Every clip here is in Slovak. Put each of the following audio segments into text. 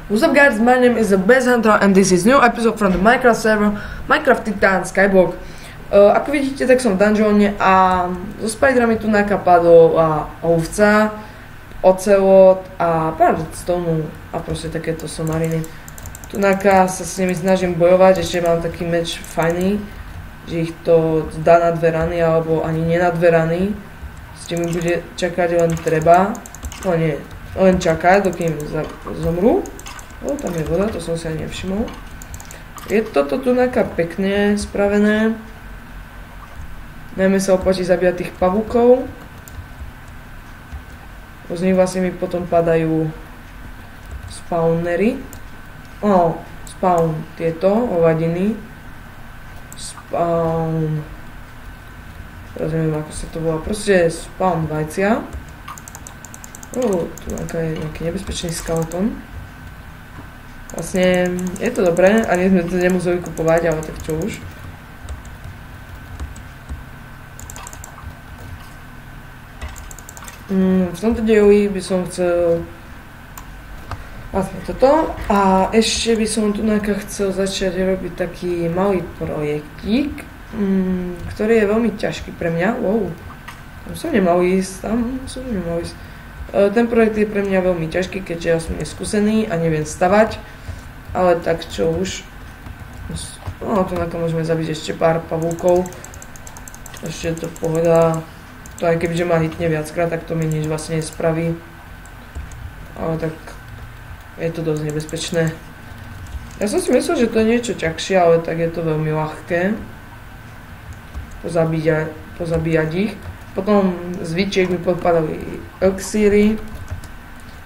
What's up guys, my name is the Best Hunter and this is new episode from the Minecraft server Minecraft Titan Skyblock. Ako vidíte, tak som v dungeone a so spiderami tu nakapadol ovca, ocelot a pár redstone a proste takéto somariny. Tu sa s nimi snažím bojovať, ešte mám taký meč fajný, že ich to dá na 2 rany alebo ani nie na 2 rany. S tým mi bude čakať len treba, no nie, len čakať, dokým zomru. Tam je voda, to som si ani nevšimol. Je toto tu pekne spravené. Najmä sa oplatí zabíjať tých pavúkov. Z nich vlastne mi potom padajú spawnery. Spawn tieto hovadiny. Spawn... Teraz neviem, ako sa to volá. Proste spawn vajcia. Tu je nejaký nebezpečný skeleton. Vlastne je to dobré, ani sme to nemuseli kupovať, ale tak čo už. V tomto dieli by som chcel vlastne toto a ešte by som tu chcel začať robiť taký malý projektík, ktorý je veľmi ťažký pre mňa. Tam som nemal ísť. Ten projekt je pre mňa veľmi ťažký, keďže ja som neskúsený a neviem stavať. Ale tak čo už. Tu môžeme zabiť ešte pár pavúkov. Ešte je to pohoda. To aj kebyže ma hitne viackrát, tak to mi nič vlastne nespraví. Ale tak je to dosť nebezpečné. Ja som si myslel, že to je niečo ťažšie, ale tak je to veľmi ľahké. Pozabíjať ich. Potom z výčiek mi podpadali elixíry.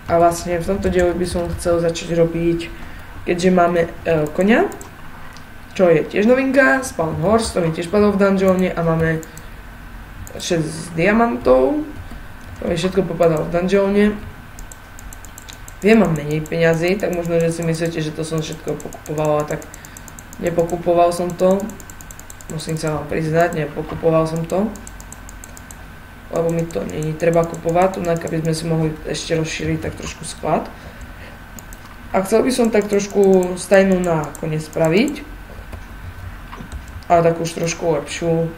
A vlastne v tomto dieli by som chcel začať robiť, keďže máme koňa, čo je tiež novinka, Spawn Horse, to mi tiež padol v dungeone a máme 6 diamantov, to mi všetko popadalo v dungeone. Viem, mám menej peňazí, tak možno, že si myslíte, že to som všetko pokupoval, ale tak nepokupoval som to. Musím sa vám priznať, nepokupoval som to. Lebo mi to nie treba kupovať, tu aby sme si mohli ešte rozšíriť tak trošku sklad. A chcel by som tak trošku stajnu na kone spraviť. Ale takú už trošku lepšiu.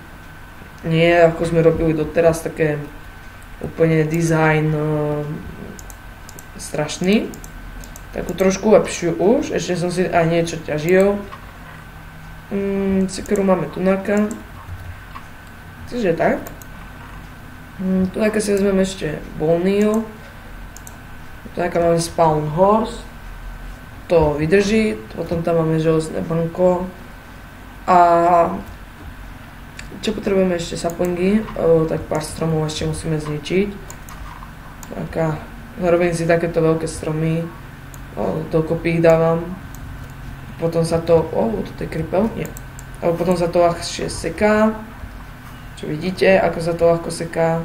Nie ako sme robili doteraz, také úplne dizajn strašný. Takú trošku lepšiu už, ešte som si aj niečo ťažil. Cikeru máme tunaka. Čiže tak. Tunaka si vezmeme ešte Bowneal. Tunaka máme Spawn Horse. To vydrží, potom tam máme železné banko. A čo potrebujeme ešte saplingy, tak pár stromov ešte musíme zničiť. Zarobím si takéto veľké stromy, dokopy ich dávam. Potom sa to, toto je krypel, nie. Potom sa to ľahšie seká, čo vidíte, ako sa to ľahko seká.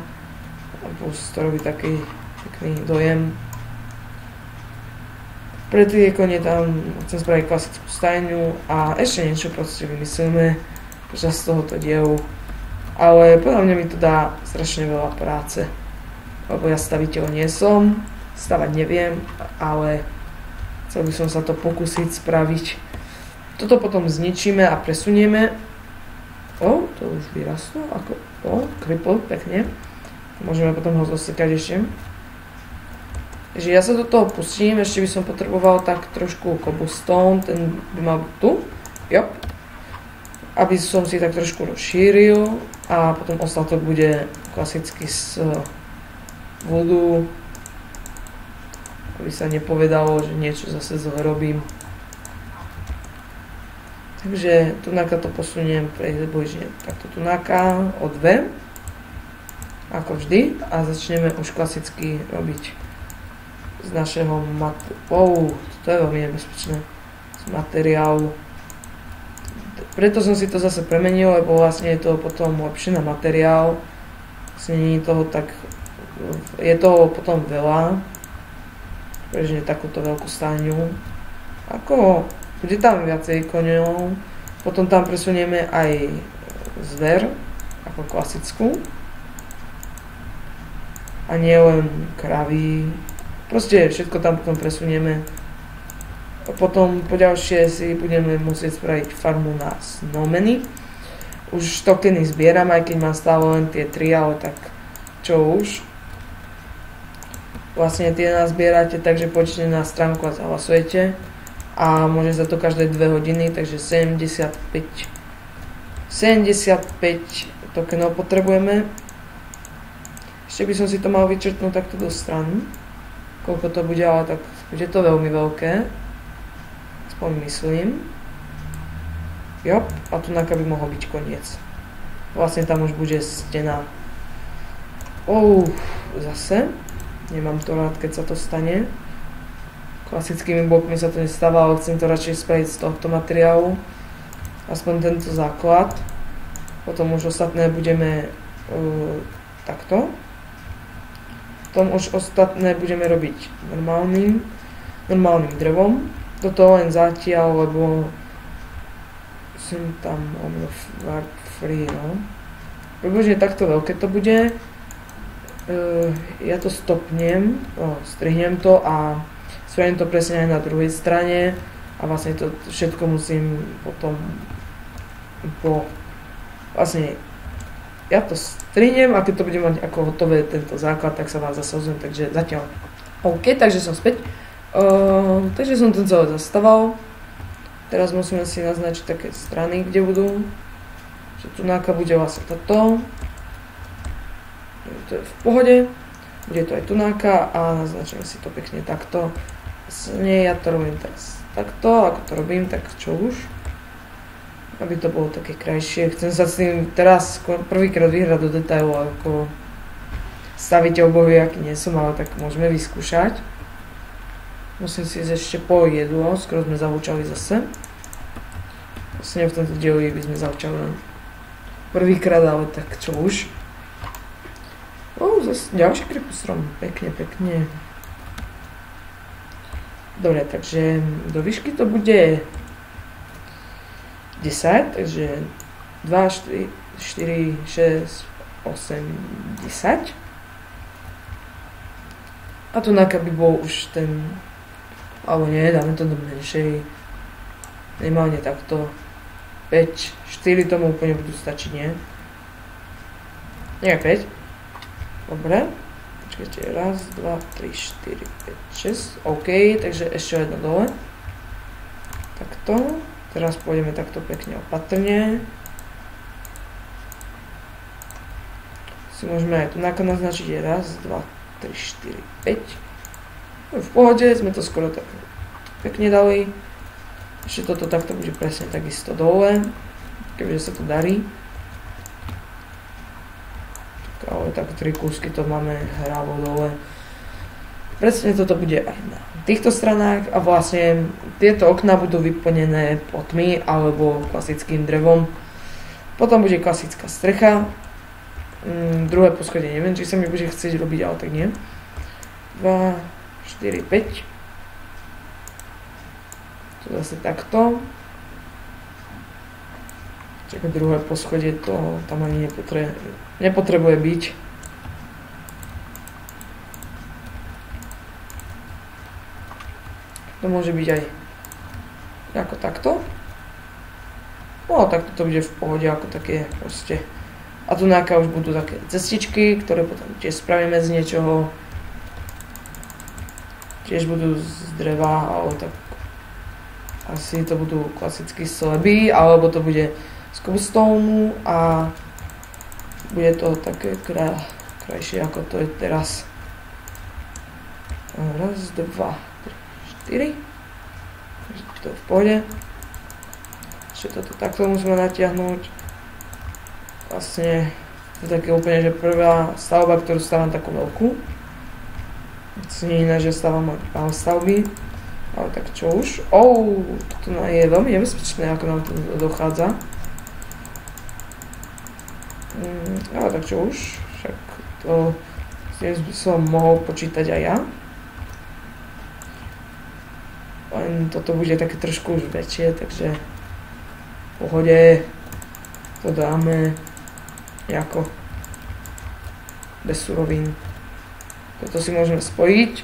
A plus to robí taký pekný dojem. Pre tie kone tam chcem spraviť klasickú stajňu a ešte niečo proste vymyslíme počas tohoto dielu. Ale podľa mňa mi to dá strašne veľa práce. Lebo ja staviteľ nie som, stavať neviem, ale chcel by som sa to pokúsiť spraviť. Toto potom zničíme a presunieme. To už vyrastlo, kripl, pekne. Môžeme potom ho zosekať ešte. Takže ja sa do toho pustím, ešte by som potreboval tak trošku cobblestone, ten by mal byť tu, aby som si tak trošku rozšíril a potom ostatok bude klasicky z vodu, aby sa nepovedalo, že niečo zase zle robím. Takže tunaka to posuniem približne takto tunaka o 2, ako vždy, a začneme už klasicky robiť z našeho to je veľmi nebezpečné, z materiálu. Preto som si to zase premenil, lebo vlastne je to potom lepšie na materiál. Vlastne nie je toho tak, je toho potom veľa, pretože takúto veľkú stáňu. Bude tam viacej koňov, potom tam presunieme aj zver, ako klasickú. A nie len kravy. Proste všetko tam potom presunieme Potom poďalšie si budeme musieť spraviť farmu na snowmany. Už tokeny zbieram, aj keď mám stále len tie 3, ale tak čo už. Vlastne tie nazbierate, takže poďte na stránku a zahlasujete. A môže za to každé 2 hodiny, takže 75 tokenov potrebujeme. Ešte by som si to mal vyčrtnúť takto do strany. Koľko to bude, ale tak bude to veľmi veľké. Aspoň myslím. Jop, a tu by mohol byť koniec. Vlastne tam už bude stena. Zase. Nemám to rád, keď sa to stane. Klasickými blokmi sa to nestáva, ale chcem to radšej spraviť z tohto materiálu. Aspoň tento základ. Potom už ostatné budeme takto. Potom už ostatné budeme robiť normálnym drevom. Toto len zatiaľ, lebo som tam free, no. Približne takto veľké to bude. Ja to stopnem, strihnem to a spravím to presne aj na druhej strane a vlastne to všetko musím potom vlastne ja to strihnem a keď to budem mať ako hotové tento základ, tak sa vás zase ozvem, takže zatiaľ OK, takže som späť. Takže som to celé zastaval. Teraz musíme si naznačiť také strany, kde budú. Že tu bude vlastne toto. To je v pohode, bude to aj tunáka a naznačím si to pekne takto. Nie, ja to robím teraz takto, ako to robím, tak čo už. Aby to bolo také krajšie. Chcem sa s tým teraz prvýkrát vyhrať do detailu, ako stavíte obohy, aký nie som, ale tak môžeme vyskúšať. Musím si ísť ešte po jedlo, skoro sme zahučali zase. Vlastne v tomto dieli by sme zahučali prvýkrát, ale tak čo už. Zase ďalší kripostrom, pekne. Dobre, takže do výšky to bude 10, takže 2, 4, 6, 8, 10. A tu by bol už ten, alebo nie, dáme to do menšej, minimálne takto 5, 4 tomu úplne budú stačiť, nie? Nie 5. Dobre, počkajte, 1, 2, 3, 4, 5, 6, OK, takže ešte jedno dole. Takto, teraz pôjdeme takto pekne opatrne. Si môžeme aj tu naznačiť 1, 2, 3, 4, 5. V pohode, sme to skoro tak pekne dali. Ešte toto takto bude presne takisto dole, keďže sa to darí. Ale tak 3 kúsky to máme hrávo dole. Presne toto bude aj na týchto stranách a vlastne tieto okná budú vyplnené plotmi alebo klasickým drevom. Potom bude klasická strecha. Druhé poschodie neviem, či sa mi bude chcieť robiť, ale tak nie. 2, 4, 5. To zase takto. Čakaj, druhé poschodie to tam ani nepotrebuje byť. To môže byť aj ako takto. No takto to bude v pohode ako také proste. A tu už budú také cestičky, ktoré potom tiež spravíme z niečoho. Tiež budú z dreva, alebo tak asi to budú klasické sleby, alebo to bude z cobblestone a bude to také krajšie ako to je teraz. 1, 2, 3, 4. To je v pohode. Ešte toto takto musíme natiahnuť. Vlastne to je také úplne, že prvá stavba, ktorú stávam takú veľkú. Nie iné, že stávam malé stavby. Ale tak čo už. Toto je veľmi nebezpečné, ako nám to dochádza. Ale tak čo už. Však to by som mohol počítať aj ja. Len toto bude také trošku už väčšie, takže v pohode to dáme ako bez surovín. Toto si môžeme spojiť.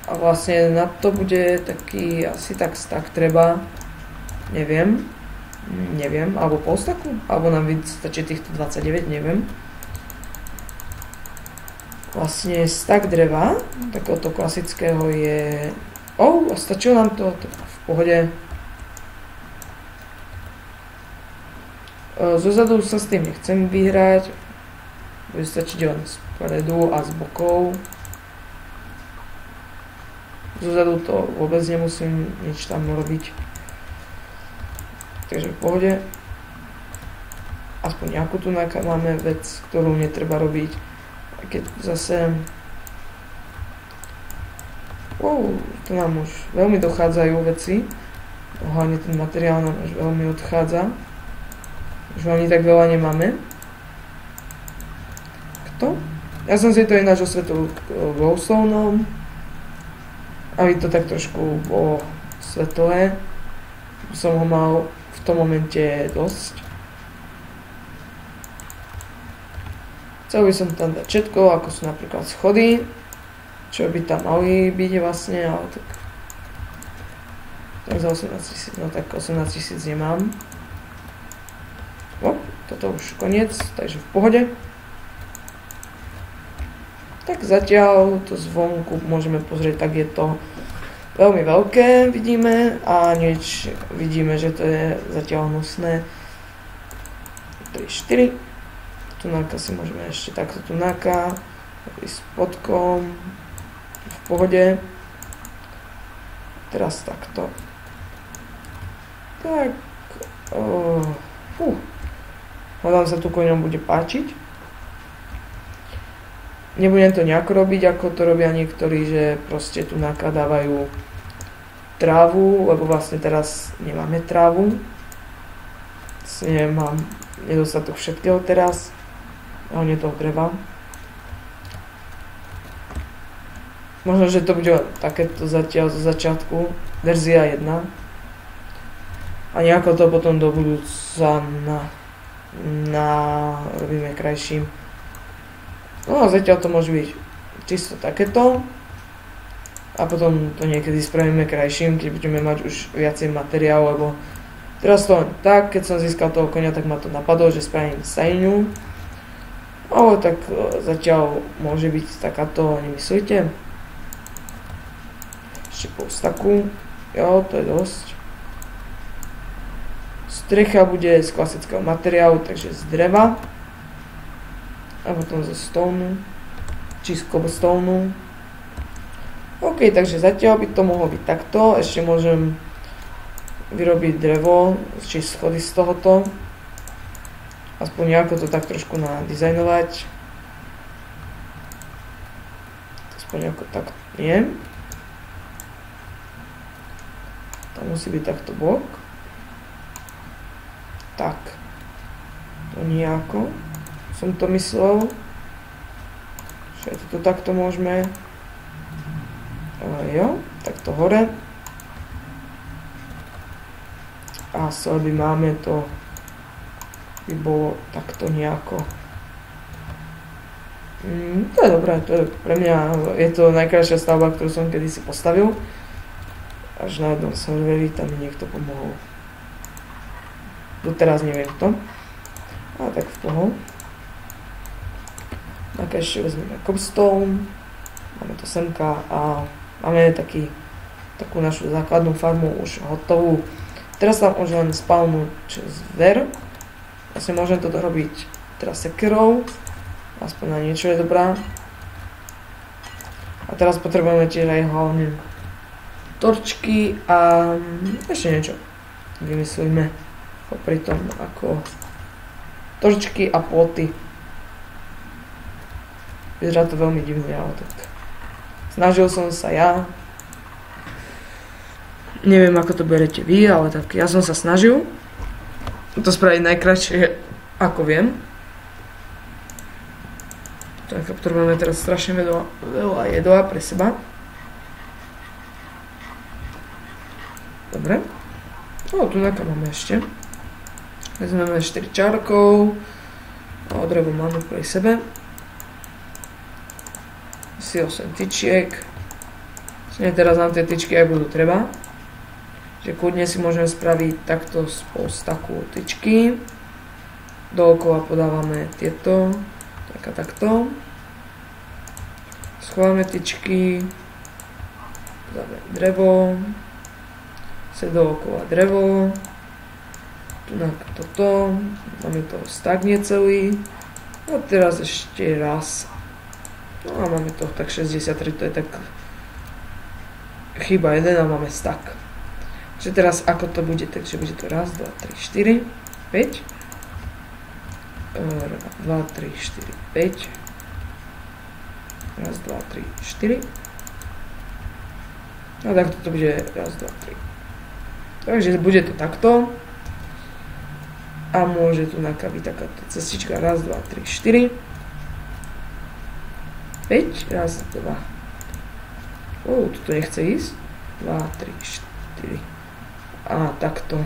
A vlastne na to bude taký asi tak treba, neviem, alebo pol staku, alebo nám stačí týchto 29, neviem. Vlastne stak dreva, takéhoto klasického je... stačilo nám to, v pohode. Zozadu sa s tým nechcem vyhrať, bude stačiť len spredu a z bokov. Zozadu to vôbec nemusím nič tam robiť. Takže v pohode. Aspoň nejakú tu máme vec, ktorú netreba robiť. A keď zase... tu nám už veľmi dochádzajú veci. Hlavne ten materiál nám už veľmi odchádza. Už ani tak veľa nemáme. Kto? Ja som si to ináč osvetlil glowstoneom, aby to tak trošku bolo svetlé. Som ho mal v tom momente dosť. Chcel by som tam dať všetko, ako sú napríklad schody, čo by tam mali byť vlastne, ale tak za 18 000, no tak 18 000 nemám. Toto už koniec, takže v pohode. Tak zatiaľ to zvonku môžeme pozrieť, tak je to veľmi veľké, vidíme, a nič vidíme, že to je zatiaľ nosné. 3, 4. Tunáka si môžeme ešte takto tunáka, ísť spodkom, v pohode. Teraz takto. Tak, hľadám sa tu koňom bude páčiť. Nebudem to nejako robiť, ako to robia niektorí, že proste tu nakadávajú trávu, lebo vlastne teraz nemáme trávu. Vlastne mám nedostatok všetkého teraz, hlavne toho dreva. Možno, že to bude takéto zatiaľ zo začiatku, verzia 1. A nejako to potom do budúca robíme krajším. No a zatiaľ to môže byť čisto takéto. A potom to niekedy spravíme krajším, keď budeme mať už viacej materiálu, lebo teraz to len tak, keď som získal toho koňa, tak ma to napadlo, že spravím stajňu. Ale tak zatiaľ môže byť takáto, nemyslíte? Ešte pol staku. Jo, to je dosť. Strecha bude z klasického materiálu, takže z dreva. A potom zo stone, či z cobblestone. OK, takže zatiaľ by to mohlo byť takto. Ešte môžem vyrobiť drevo, či schody z tohoto. Aspoň nejako to tak trošku nadizajnovať. Aspoň nejako tak nie. Tam musí byť takto blok. Tak. To nejako som to myslel. Všetko to takto môžeme. Jo, takto hore. A by máme to, by bolo takto nejako. To je dobré, to je pre mňa, je to najkrajšia stavba, ktorú som kedysi postavil. Až na jednom serveri tam mi niekto pomohol. Doteraz neviem to. A tak v pohode. Tak ešte vezmeme cobblestone, máme to semka a máme takú našu základnú farmu už hotovú. Teraz tam už len spawnúť zver. Vlastne môžem to robiť teraz sekerou, aspoň na niečo je dobrá. A teraz potrebujeme tiež aj hlavne torčky a ešte niečo vymyslíme popri tom ako torčky a ploty. Vyzerá to veľmi divne, ale tak snažil som sa ja. Neviem, ako to berete vy, ale tak ja som sa snažil to spraviť najkratšie, ako viem. Tak potrebujeme teraz strašne veľa jedla pre seba. Dobre. Tu nejaká máme ešte. Vezmeme 4 čárkov. Drevo máme pre sebe. Si 8 tyčiek. Teraz nám tie tyčky aj budú treba. Že kľudne si môžeme spraviť takto spolu takú tyčky. Dookola podávame tieto, tak a takto. Schováme tyčky. Dáme drevo. Sa dookola drevo. Tu na toto. Máme to stagnie celý. A teraz ešte raz. No a máme to tak 63, to je tak chyba 1 a máme stack. Čiže teraz ako to bude, takže bude to 1, 2, 3, 4, 5. 2, 3, 4, 5. 1, 2, 3, 4. A takto to bude 1, 2, 3. Takže bude to takto. A môže tu nakabiť takáto cestička. 1, 2, 3, 4. 5. 1, 2. Toto nechce ísť. 2, 3, 4. A takto.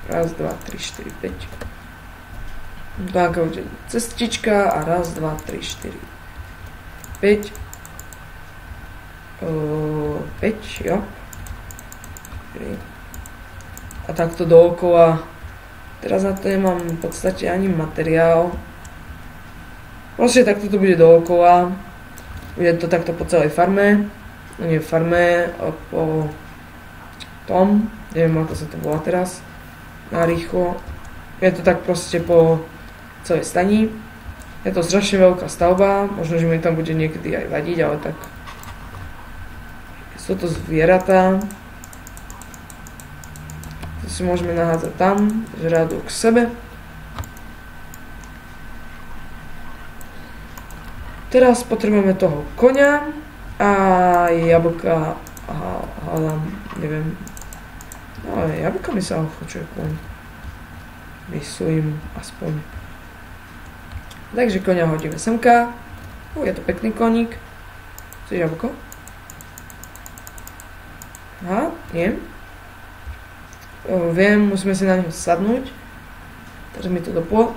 1, 2, 3, 4, 5. Taká bude cestička a 1, 2, 3, 4. 5. 5, jo. A takto dookola. Teraz na to nemám v podstate ani materiál. Proste takto to bude dookola. Bude to takto po celej farme. No nie farme, a po tom. Neviem, ako sa to volá teraz. Narýchlo. Je to tak proste po celej stani. Je to strašne veľká stavba. Možno, že mi tam bude niekedy aj vadiť, ale tak sú to zvieratá. To si môžeme nahádzať tam, že rádu k sebe. Teraz potrebujeme toho koňa a jablka a hádam, neviem. No ale jablkami sa ochočuje koň. Myslím, aspoň. Takže koňa hodíme semka. Je to pekný koník. Chceš jablko? Aha, nie. Viem, musíme si na neho sadnúť. Takže mi to doplo.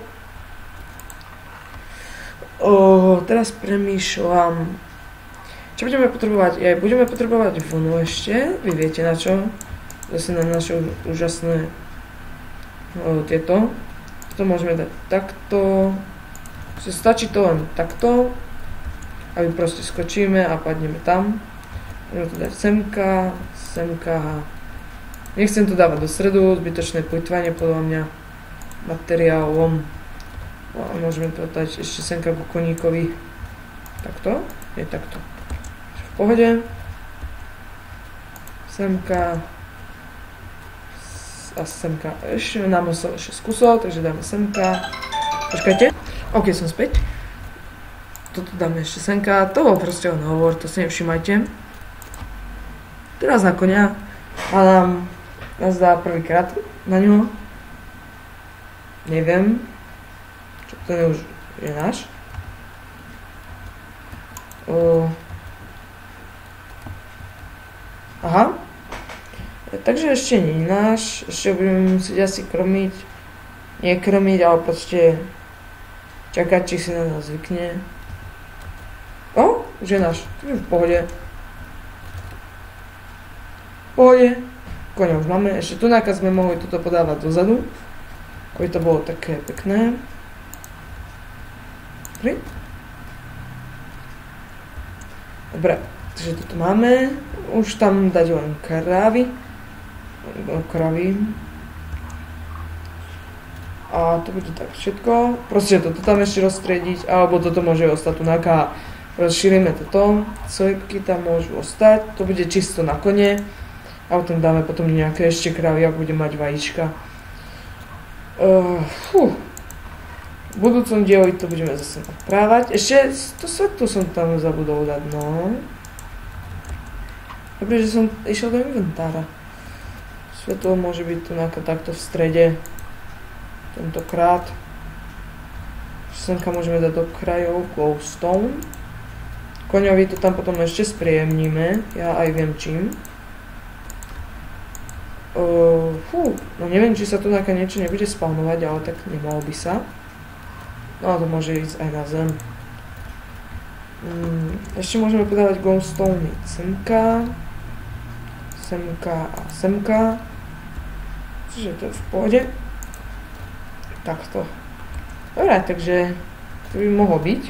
Teraz premýšľam. Čo budeme potrebovať? Budeme potrebovať vlnu ešte. Vy viete na čo? Zase na naše úžasné tieto. To môžeme dať takto. Stačí to len takto. A my proste skočíme a padneme tam. Môžeme to dať semka. Nechcem to dávať do stredu, zbytočné plytvanie podľa mňa materiálom. No a môžeme to dať ešte semka ku koníkovi. Takto? Nie takto. V pohode. Semka. A semka. Ešte nám ostal ešte z kusov, takže dáme semka. Počkajte. OK, som späť. Toto dáme ešte semka. To bol proste len hovor, to si nevšimajte. Teraz na konia. A nám nazdá prvýkrát na ňo. Neviem. Čo to je už je náš. Aha. Takže ešte nie je náš. Ešte budeme musieť asi krmiť. Nie krmiť, ale proste čakať, či si na nás zvykne. Už je náš. To je v pohode. V pohode. Koňa už máme. Ešte tu nákaz sme mohli toto podávať dozadu. Aby to bolo také pekné. Dobre, takže toto máme. Už tam dať len kravy. A to bude tak všetko. Proste toto tam ešte rozstriediť, alebo toto môže ostať tu naká. Rozšírime toto. Sliepky tam môžu ostať. To bude čisto na kone. A tam dáme potom nejaké ešte kravy, ak bude mať vajíčka. V budúcom dieli to budeme zase naprávať. Ešte to svetlo som tam zabudol dať, no. Dobre, že som išiel do inventára. Svetlo môže byť tu takto v strede. Tentokrát. Semka môžeme dať do krajov glowstone. Koňovi to tam potom ešte spríjemníme. Ja aj viem čím. No neviem, či sa tu niečo nebude spawnovať, ale tak nemalo by sa. No a to môže ísť aj na zem. Ešte môžeme podávať glowstone semka. semka a semka. Čiže to je v pohode. Takto. Dobre, takže to by mohlo byť.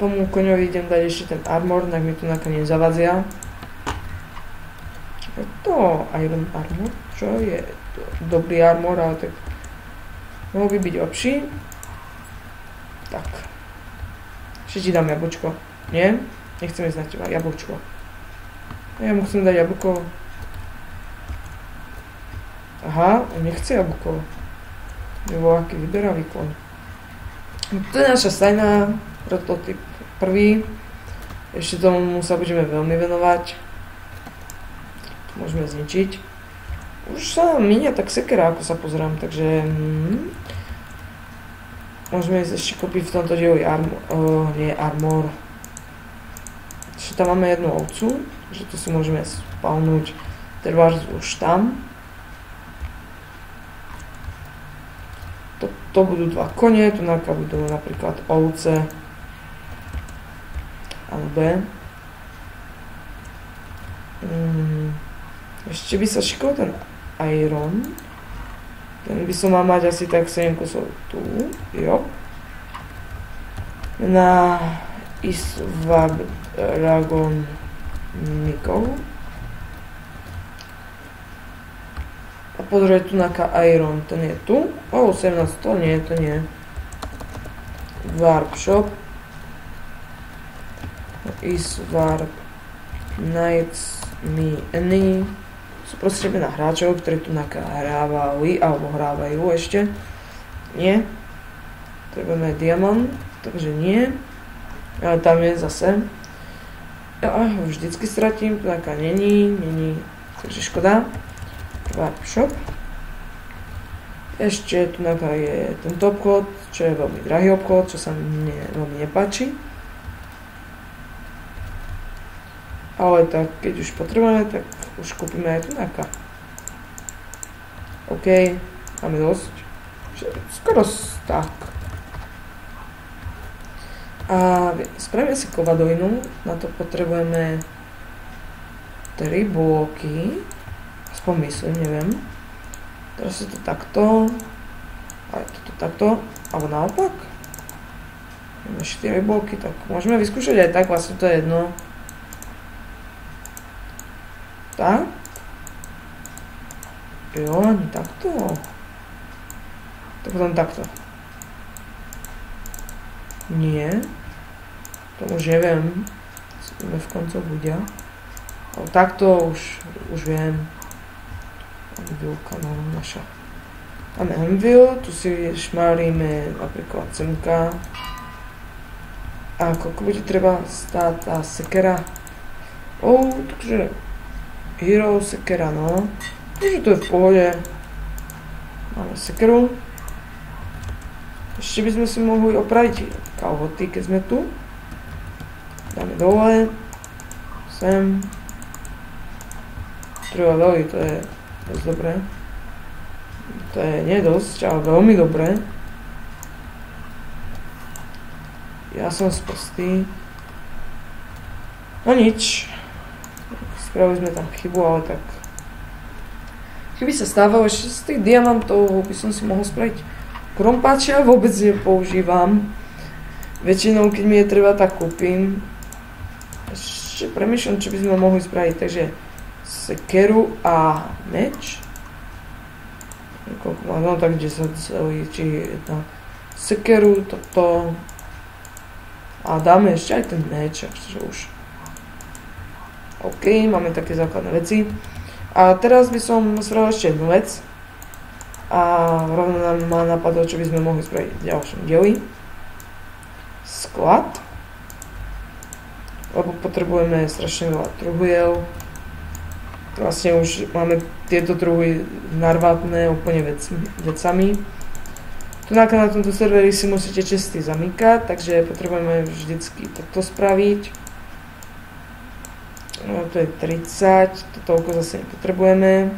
Tomu koňovi idem dať ešte ten armor, tak mi tu nakoniec zavadzia. Je to iron armor, čo je dobrý armor, ale tak mohol by byť lepší. Tak. Ešte ti dám jablčko. Nie? Nechcem ísť na teba, jablčko. Ja mu chcem dať jablko. Aha, on nechce jablko. Nebo aký vyberavý koň. To je naša stajná, prototyp prvý. Ešte tomu sa budeme veľmi venovať. To môžeme zničiť. Už sa minia tak sekera, ako sa pozerám, takže môžeme ísť ešte kúpiť v tomto dieli armor. Ešte tam máme jednu ovcu, že tu si môžeme spawnúť trvár už tam. To budú dva kone, tu budú napríklad ovce alebo ešte by sa šikol ten iron. Ten by som mal mať asi tak 7 kusov tu, jo. Na Isvag Dragon Nikov. A pozrieť tu na iron, ten je tu. 18, to nie. Warp Shop. Isvarp Knights Me Any. Sú proste na hráčov, ktorí tu nahrávali, alebo hrávajú ešte. Nie. Trebujeme diamant, takže nie. Ale tam je zase. Ja ho vždycky stratím, tu není, takže škoda. Warp Shop. Ešte tu je tento obchod, čo je veľmi drahý obchod, čo sa mne veľmi nepáči. Ale tak, keď už potrebujeme, tak už kúpime aj tu naka. OK, máme dosť. Skoro tak. A spravíme si kovadojnu, na to potrebujeme 3 bloky. Aspoň myslím, neviem. Teraz je to takto. A toto takto. Alebo naopak. Máme 4 bloky, tak môžeme vyskúšať aj tak, vlastne to je jedno. Tak. Jo, ani takto. Tak potom takto. Nie. To už neviem. Sme v koncu budia. Ale takto už viem. Anvilka, no naša. Máme anvil, tu si šmárime napríklad semka. A koľko bude treba stáť tá sekera? Takže hero sekera, no. Takže to je v pohode. Máme sekeru. Ešte by sme si mohli opraviť kalhoty, keď sme tu. Dáme dole. Sem. Treba veľmi, to je dosť dobré. To je nie dosť, ale veľmi dobré. Ja som sprostý. No nič. Spravili sme tam chybu, ale tak... Chyby sa stávajú, ešte z tých diamantov by som si mohol spraviť krompáča, vôbec nepoužívam. Väčšinou, keď mi je treba, tak kúpim. Ešte premýšľam, čo by sme mohli spraviť, takže sekeru a meč. No tak 10 celý, či jedna sekeru, toto. A dáme ešte aj ten meč, takže už. OK, máme také základné veci. A teraz by som spravil ešte jednu vec. A rovno nám ma napadlo, čo by sme mohli spraviť v ďalšom dieli. Sklad. Lebo potrebujeme strašne veľa truhiel. Vlastne už máme tieto truhy narvatné úplne vecami. Tu na tomto serveri si musíte česty zamykať, takže potrebujeme vždycky toto spraviť. No, to je 30, to toľko zase nepotrebujeme.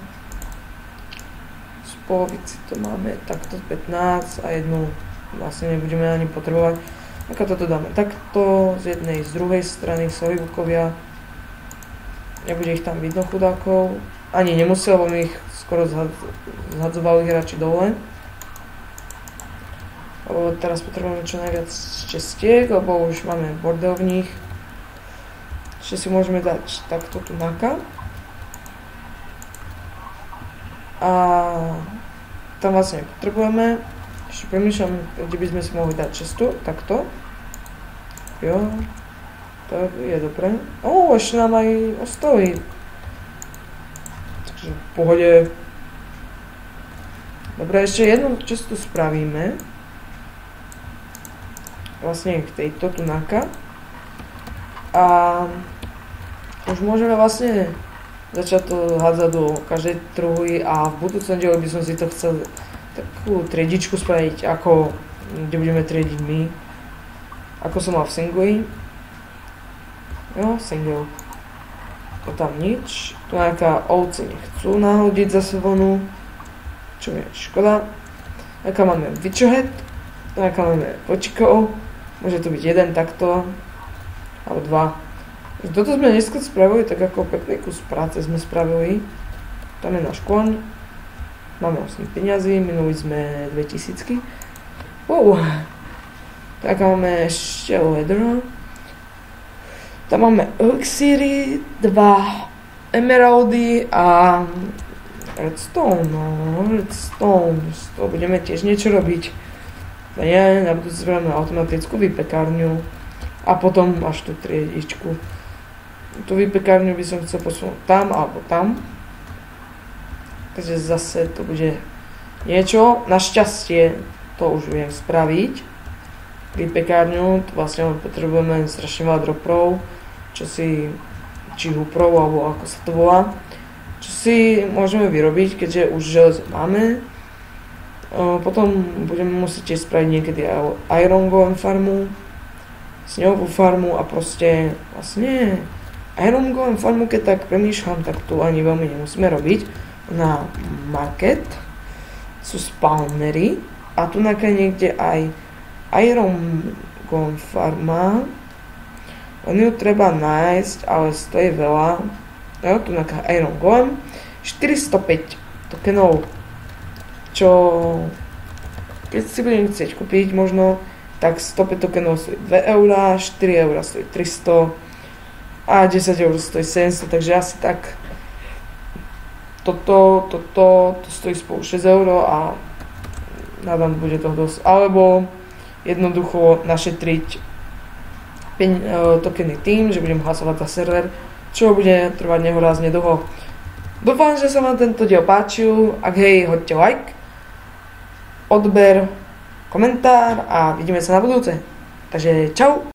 Z polovici to máme takto 15 a jednu vlastne nebudeme ani potrebovať. Tak toto dáme takto, z jednej, z druhej strany, sorry bukovia. Nebude ich tam vidno chudákov. Ani nemusí, lebo mi ich skoro zhadzovali hráči dole. Lebo teraz potrebujeme čo najviac šestiek, lebo už máme bordel v nich. Ešte si môžeme dať takto tu naka. A tam vlastne potrebujeme. Ešte premýšľam, kde by sme si mohli dať cestu. Takto. Jo. To je dobré. Ešte nám aj ostali. Takže v pohode. Dobre, ešte jednu cestu spravíme. Vlastne k tejto tu naka. A už môžeme vlastne začať to hádzať do každej truhy a v budúcom diele by som si to chcel takú triedičku spraviť, ako kde budeme triediť my. Ako som mal v singli. Jo, single. To tam nič. Tu nejaká ovce nechcú nahodiť zase vonu. Čo je škoda. Nejaká máme Witcherhead. Nejaká máme počikov. Môže to byť jeden takto. Alebo dva. Toto sme dneska spravili, tak ako pekný kus práce sme spravili. Tam je náš koň. Máme 8 peňazí, minuli sme 2000. Wow. Tak máme ešte leather. Tam máme elixíry, 2 emeraldy a redstone, redstone. Z toho budeme tiež niečo robiť. Na budúci spravíme automatickú vypekárňu a potom až tú triedičku. Tú vypekárňu by som chcel posunúť tam alebo tam. Takže zase to bude niečo. Našťastie to už viem spraviť. Vypekárňu, to vlastne potrebujeme strašne veľa dropov, či huprov, alebo ako sa to volá, čo si môžeme vyrobiť, keďže už železo máme. Potom budeme musieť tiež spraviť niekedy iron golem farmu, snehovú farmu a proste vlastne iron golem farmu, keď tak premýšľam, tak tu ani veľmi nemusíme robiť. Na market sú spawnery a tu niekde aj iron golem farma. Len ju treba nájsť, ale stojí veľa. Jo, tu nejaká iron golem. 405 tokenov. Čo keď si budem chcieť kúpiť možno, tak 105 tokenov stojí 2 eurá, 4 eurá stojí 300 a 10 eur stojí 700, takže asi tak toto stojí spolu 6 eur a nádam bude to dosť. Alebo jednoducho našetriť tokeny tým, že budem hlasovať za server, čo bude trvať nehorázne dlho. Dúfam, že sa vám tento diel páčil. Ak hej, hoďte like, odber, komentár a vidíme sa na budúce. Takže čau!